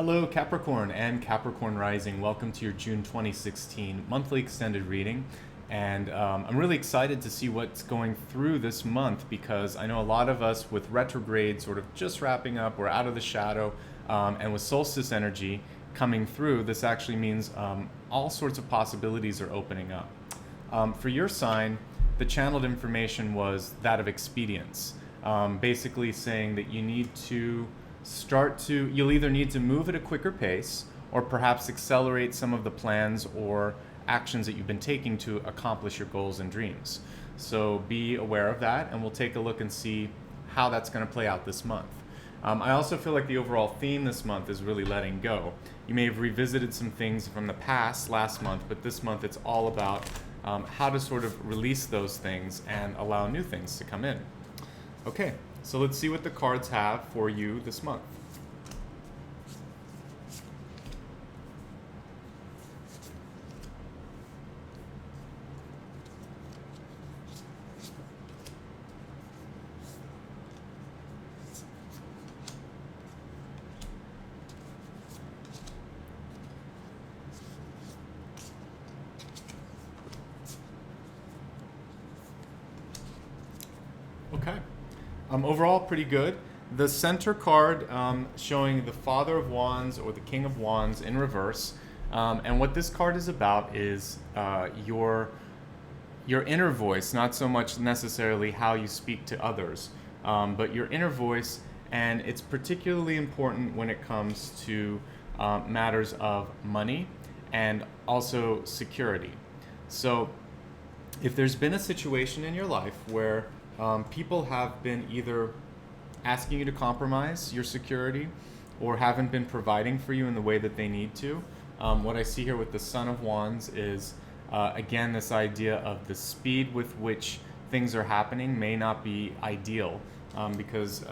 Hello, Capricorn and Capricorn Rising. Welcome to your June 2016 monthly extended reading. And I'm really excited to see what's going through this month because I know a lot of us with retrograde sort of just wrapping up, we're out of the shadow, and with solstice energy coming through, this actually means all sorts of possibilities are opening up. For your sign, the channeled information was that of expedience, basically saying that you need to you'll either need to move at a quicker pace or perhaps accelerate some of the plans or actions that you've been taking to accomplish your goals and dreams. So be aware of that, and we'll take a look and see how that's going to play out this month. I also feel like the overall theme this month is really letting go. You may have revisited some things from the past last month, but this month it's all about how to sort of release those things and allow new things to come in. Okay, so let's see what the cards have for you this month. Okay. Overall, pretty good. The center card showing the Father of Wands or the King of Wands in reverse. And what this card is about is your inner voice, not so much necessarily how you speak to others, but your inner voice. And it's particularly important when it comes to matters of money and also security. So if there's been a situation in your life where people have been either asking you to compromise your security or haven't been providing for you in the way that they need to. What I see here with the Son of Wands is, again, this idea of the speed with which things are happening may not be ideal because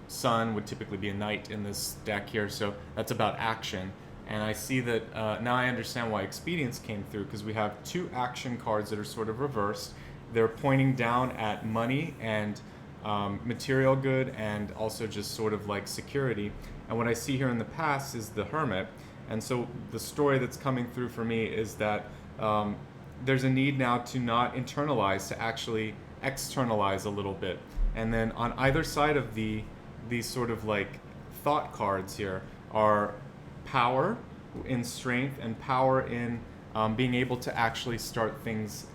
Sun would typically be a knight in this deck here, so that's about action. And I see that now I understand why expedience came through, because we have two action cards that are sort of reversed. They're pointing down at money and material good and also just sort of like security. And what I see here in the past is the Hermit. And so the story that's coming through for me is that there's a need now to not internalize, to actually externalize a little bit. And then on either side of these sort of like thought cards here are power in strength and power in being able to actually start things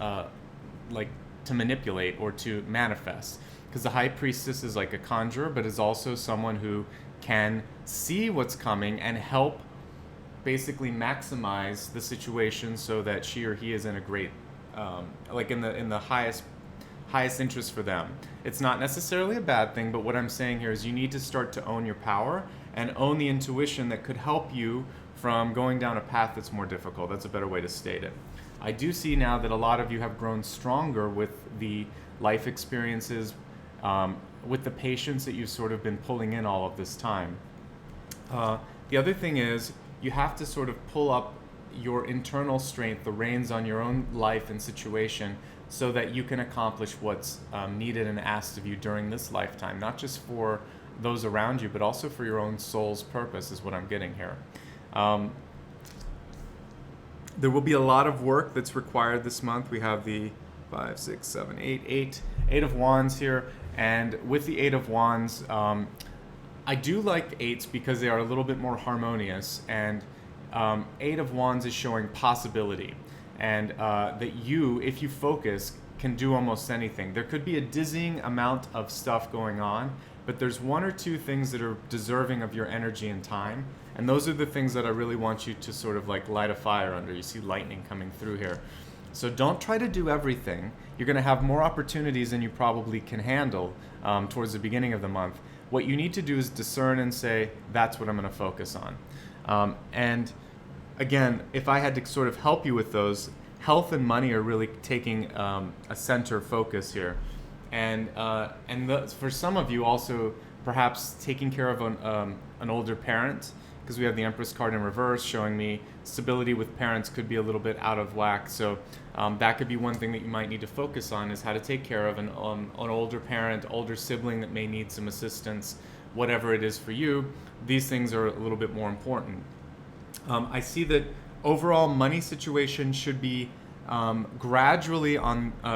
like to manipulate or to manifest, because the High Priestess is like a conjurer, but is also someone who can see what's coming and help basically maximize the situation so that she or he is in a great like in the highest interest for them. It's not necessarily a bad thing, but what I'm saying here is you need to start to own your power and own the intuition that could help you from going down a path that's more difficult. That's a better way to state it. I do see now that a lot of you have grown stronger with the life experiences, with the patience that you've sort of been pulling in all of this time. The other thing is you have to sort of pull up your internal strength, the reins on your own life and situation, so that you can accomplish what's needed and asked of you during this lifetime, not just for those around you, but also for your own soul's purpose is what I'm getting here. There will be a lot of work that's required this month. We have the 5, 6, 7, 8 of Wands here. And with the 8 of Wands, I do like 8s because they are a little bit more harmonious. And 8 of Wands is showing possibility. And that you, if you focus, can do almost anything. There could be a dizzying amount of stuff going on, but there's one or two things that are deserving of your energy and time. And those are the things that I really want you to sort of like light a fire under. You see lightning coming through here. So don't try to do everything. You're going to have more opportunities than you probably can handle towards the beginning of the month. What you need to do is discern and say, that's what I'm going to focus on. And again, if I had to sort of help you with those, health and money are really taking a center focus here. And for some of you also, perhaps taking care of an older parent, because we have the Empress card in reverse showing me stability with parents could be a little bit out of whack. So that could be one thing that you might need to focus on, is how to take care of an older parent, older sibling that may need some assistance whatever it is for you, these things are a little bit more important. I see that overall money situation should be gradually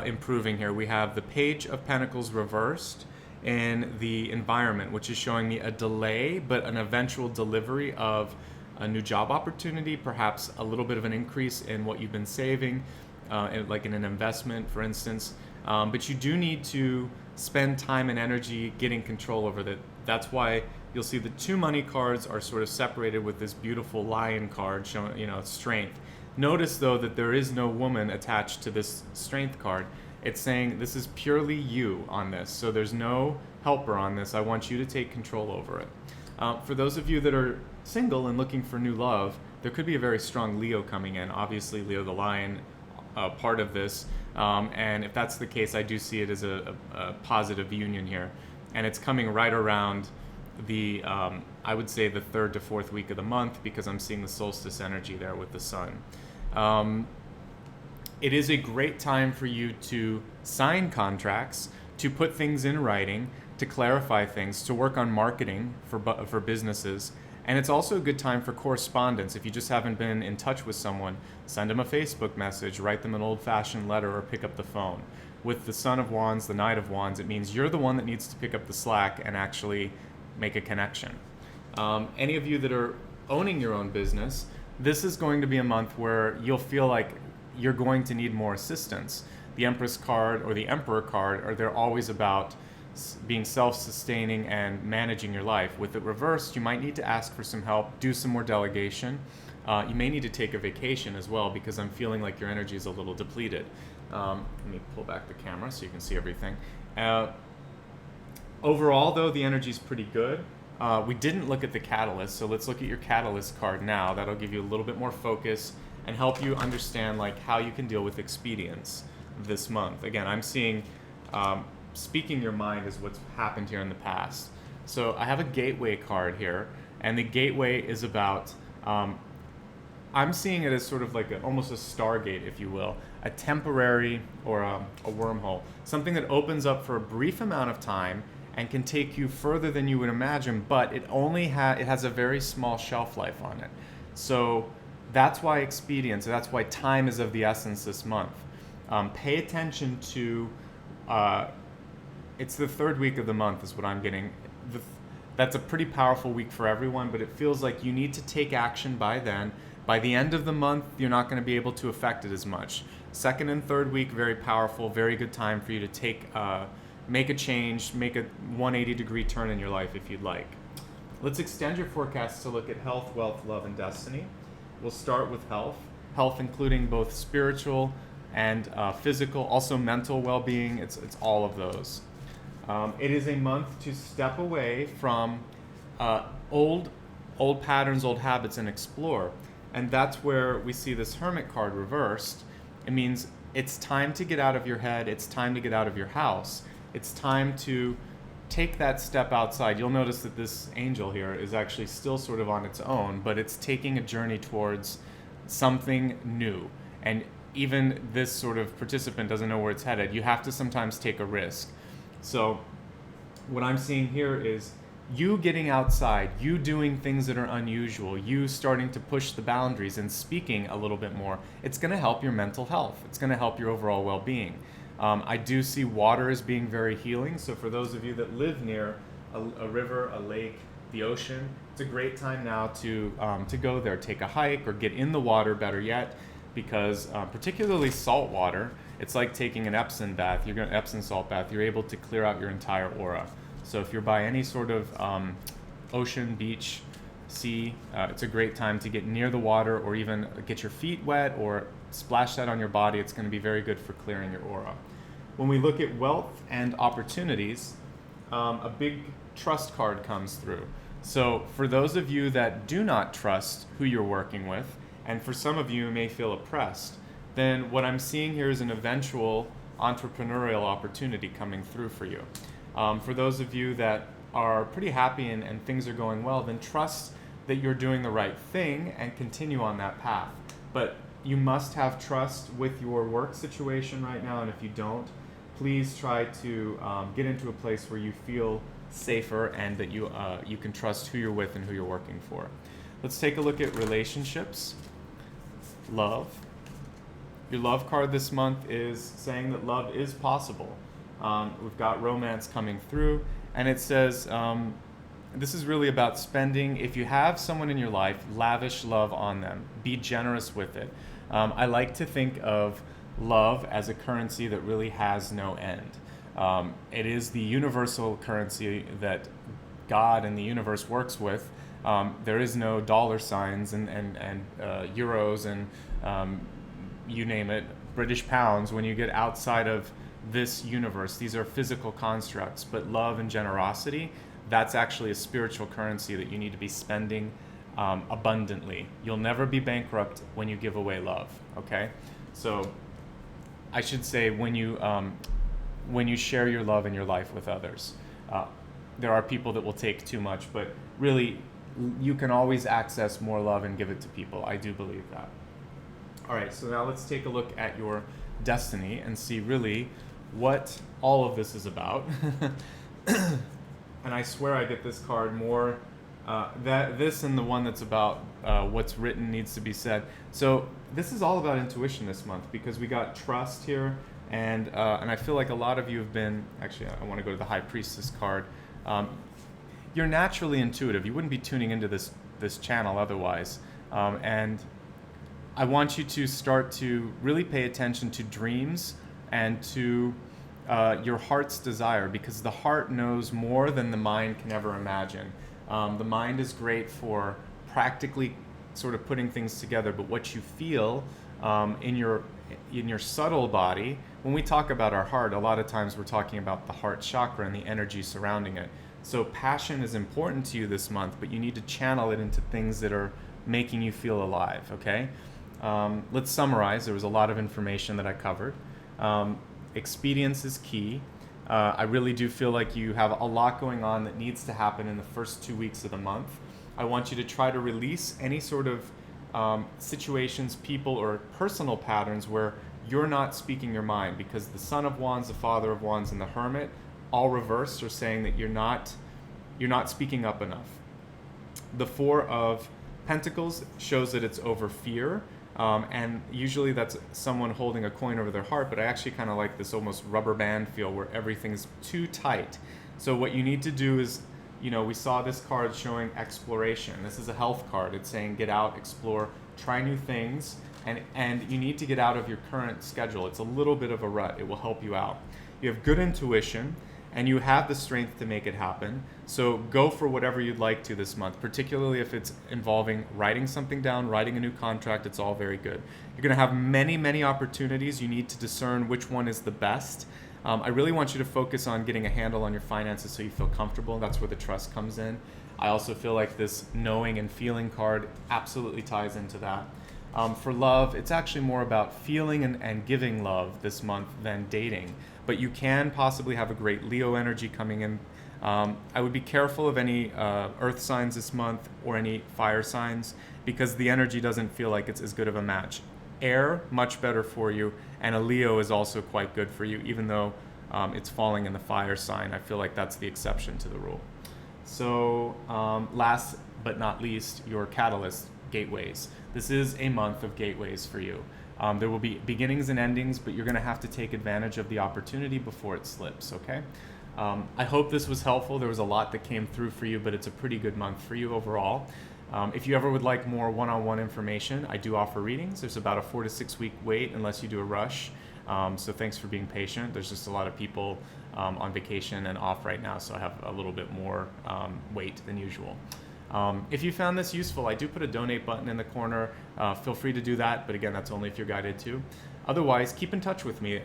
improving here. We have the Page of Pentacles reversed in the environment, which is showing me a delay, but an eventual delivery of a new job opportunity, perhaps a little bit of an increase in what you've been saving, like in an investment, for instance. But you do need to spend time and energy getting control over that. That's why you'll see the two money cards are sort of separated with this beautiful lion card showing, strength. Notice though that there is no woman attached to this strength card. It's saying this is purely you on this. So there's no helper on this. I want you to take control over it. For those of you that are single and looking for new love, there could be a very strong Leo coming in. Obviously, Leo the lion, part of this. And if that's the case, I do see it as a positive union here. And it's coming right around the, I would say the 3rd to 4th week of the month, because I'm seeing the solstice energy there with the sun. It is a great time for you to sign contracts, to put things in writing, to clarify things, to work on marketing for businesses. And it's also a good time for correspondence. If you just haven't been in touch with someone, send them a Facebook message, write them an old-fashioned letter, or pick up the phone. With the Son of Wands, the Knight of Wands, it means you're the one that needs to pick up the slack and actually make a connection. Any of you that are owning your own business, this is going to be a month where you'll feel like you're going to need more assistance. The Empress card or the Emperor card, they're always about being self-sustaining and managing your life. With it reversed, you might need to ask for some help, do some more delegation. You may need to take a vacation as well, because I'm feeling like your energy is a little depleted. Let me pull back the camera so you can see everything. Overall, though, the energy is pretty good. We didn't look at the catalyst, so let's look at your catalyst card now. That'll give you a little bit more focus and help you understand like how you can deal with expedience this month. Again, I'm seeing speaking your mind is what's happened here in the past. So I have a gateway card here, and the gateway is about, I'm seeing it as sort of like almost a stargate, if you will, a temporary or a wormhole, something that opens up for a brief amount of time and can take you further than you would imagine, but it has a very small shelf life on it. So that's why expedience, that's why time is of the essence this month. Pay attention to, it's the 3rd week of the month is what I'm getting. That's a pretty powerful week for everyone, but it feels like you need to take action by then. By the end of the month, you're not going to be able to affect it as much. 2nd and 3rd week, very powerful, very good time for you to make a change, make a 180-degree turn in your life if you'd like. Let's extend your forecast to look at health, wealth, love, and destiny. We'll start with health. Health including both spiritual and physical, also mental well-being. It's all of those. It is a month to step away from old patterns, old habits, and explore. And that's where we see this Hermit card reversed. It means it's time to get out of your head. It's time to get out of your house. It's time to take that step outside. You'll notice that this angel here is actually still sort of on its own, but it's taking a journey towards something new. And even this sort of participant doesn't know where it's headed. You have to sometimes take a risk. So what I'm seeing here is you getting outside, you doing things that are unusual, you starting to push the boundaries and speaking a little bit more. It's going to help your mental health. It's going to help your overall well-being. I do see water as being very healing. So for those of you that live near a river, a lake, the ocean, it's a great time now to go there, take a hike, or get in the water, better yet, because particularly salt water, it's like taking an Epsom bath. Epsom salt bath. You're able to clear out your entire aura. So if you're by any sort of ocean, beach, sea, it's a great time to get near the water, or even get your feet wet or splash that on your body. It's going to be very good for clearing your aura. When we look at wealth and opportunities, a big trust card comes through. So for those of you that do not trust who you're working with, and for some of you may feel oppressed, then what I'm seeing here is an eventual entrepreneurial opportunity coming through for you. For those of you that are pretty happy and things are going well, then trust that you're doing the right thing and continue on that path. But you must have trust with your work situation right now, and if you don't, please try to get into a place where you feel safer, and that you can trust who you're with and who you're working for. Let's take a look at relationships. Love. Your love card this month is saying that love is possible. We've got romance coming through, and it says this is really about spending, if you have someone in your life, lavish love on them. Be generous with it. I like to think of love as a currency that really has no end. It is the universal currency that God and the universe works with. There is no dollar signs and euros and you name it, British pounds. When you get outside of this universe, these are physical constructs, but love and generosity, that's actually a spiritual currency that you need to be spending abundantly. You'll never be bankrupt when you give away love, okay? So I should say when you share your love in your life with others, there are people that will take too much, but really you can always access more love and give it to people. I do believe that. All right, so now let's take a look at your destiny and see really what all of this is about. And I swear I get this card more, this and the one that's about what's written needs to be said. So this is all about intuition this month, because we got trust here, and I feel like a lot of you have been, actually I want to go to the High Priestess card. You're naturally intuitive. You wouldn't be tuning into this channel otherwise. And I want you to start to really pay attention to dreams and to your heart's desire, because the heart knows more than the mind can ever imagine. The mind is great for practically sort of putting things together, but what you feel in your subtle body, when we talk about our heart, a lot of times we're talking about the heart chakra and the energy surrounding it. So passion is important to you this month, but you need to channel it into things that are making you feel alive, okay? Let's summarize. There was a lot of information that I covered. Expedience is key. I really do feel like you have a lot going on that needs to happen in the first 2 weeks of the month. I want you to try to release any sort of situations, people, or personal patterns where you're not speaking your mind, because the Son of Wands, the Father of Wands, and the Hermit, all reversed, are saying that you're not speaking up enough. The Four of Pentacles shows that it's over fear. And usually that's someone holding a coin over their heart, but I actually kind of like this almost rubber band feel where everything's too tight. So what you need to do is, we saw this card showing exploration. This is a health card. It's saying get out, explore, try new things, and you need to get out of your current schedule. It's a little bit of a rut. It will help you out. You have good intuition, and you have the strength to make it happen. So go for whatever you'd like to this month, particularly if it's involving writing something down, writing a new contract. It's all very good. You're going to have many, many opportunities. You need to discern which one is the best. I really want you to focus on getting a handle on your finances so you feel comfortable. That's where the trust comes in. I also feel like this knowing and feeling card absolutely ties into that. For love, it's actually more about feeling and giving love this month than dating. But you can possibly have a great Leo energy coming in. I would be careful of any earth signs this month or any fire signs, because the energy doesn't feel like it's as good of a match. Air, much better for you, and a Leo is also quite good for you, even though it's falling in the fire sign. I feel like that's the exception to the rule. So last but not least, your catalyst, gateways. This is a month of gateways for you. There will be beginnings and endings, but you're going to have to take advantage of the opportunity before it slips, okay? I hope this was helpful. There was a lot that came through for you, but it's a pretty good month for you overall. If you ever would like more one-on-one information, I do offer readings. There's about a 4 to 6 week wait unless you do a rush. So thanks for being patient. There's just a lot of people on vacation and off right now, so I have a little bit more wait than usual. If you found this useful, I do put a donate button in the corner. Feel free to do that, but again, that's only if you're guided to. Otherwise, keep in touch with me.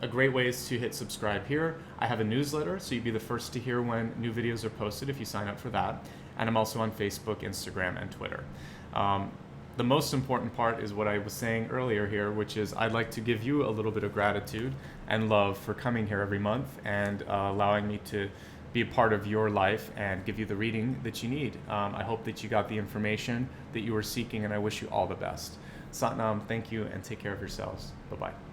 A great way is to hit subscribe here. I have a newsletter, so you'd be the first to hear when new videos are posted if you sign up for that. And I'm also on Facebook, Instagram, and Twitter. The most important part is what I was saying earlier here, which is I'd like to give you a little bit of gratitude and love for coming here every month and allowing me to be a part of your life and give you the reading that you need. I hope that you got the information that you were seeking, and I wish you all the best. Satnam, thank you, and take care of yourselves. Bye-bye.